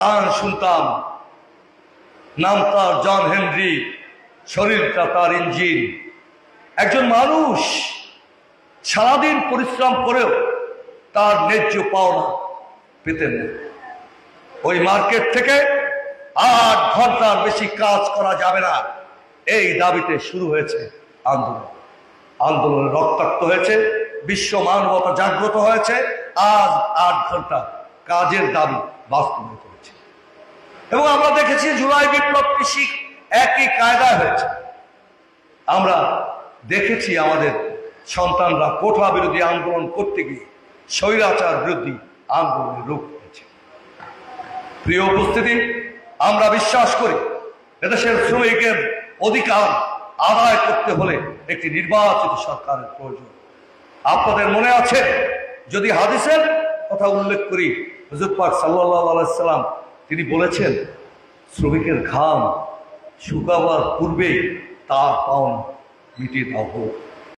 গান শুনতাম, নাম তার জন হেনরি, শরীরটা তার ইঞ্জিন। একজন মানুষ সারাদিন পরিশ্রম করেও তার ন্যায্য পাওনা পেতেন না। ওই মার্কেট থেকে 8 ঘন্টার বেশি কাজ করা যাবে না, এই দাবিতে শুরু হয়েছে আন্দোলন। আন্দোলনে রক্তাক্ত হয়েছে, বিশ্ব মানবতা জাগ্রত হয়েছে। আজ 8 ঘন্টা কাজের দাবি বাস্তবায়িত হয়েছে। এবং আমরা দেখেছি জুলাই বিপ্লব কৃষি একই কায়দায় হয়েছে। আমরা দেখেছি আমাদের সন্তানরা কোঠা বিরোধী আন্দোলন করতে গিয়ে স্বৈরাচার বিরোধী আন্দোলনের রূপ হয়েছে। প্রিয় উপস্থিতি, আমরা বিশ্বাস করি এদেশের শ্রমিকের অধিকার আদায় করতে হলে একটি নির্বাচিত সরকারের প্রয়োজন। আপনাদের মনে আছে, যদি হাদিসের কথা উল্লেখ করি, হুজুর পাক সাল্লাল্লাহু আলাইহি সাল্লাম তিনি বলেছেন, শ্রমিকের ঘাম শুকাবার পূর্বেই তার পাওনা মিটিয়ে দেওয়া হোক।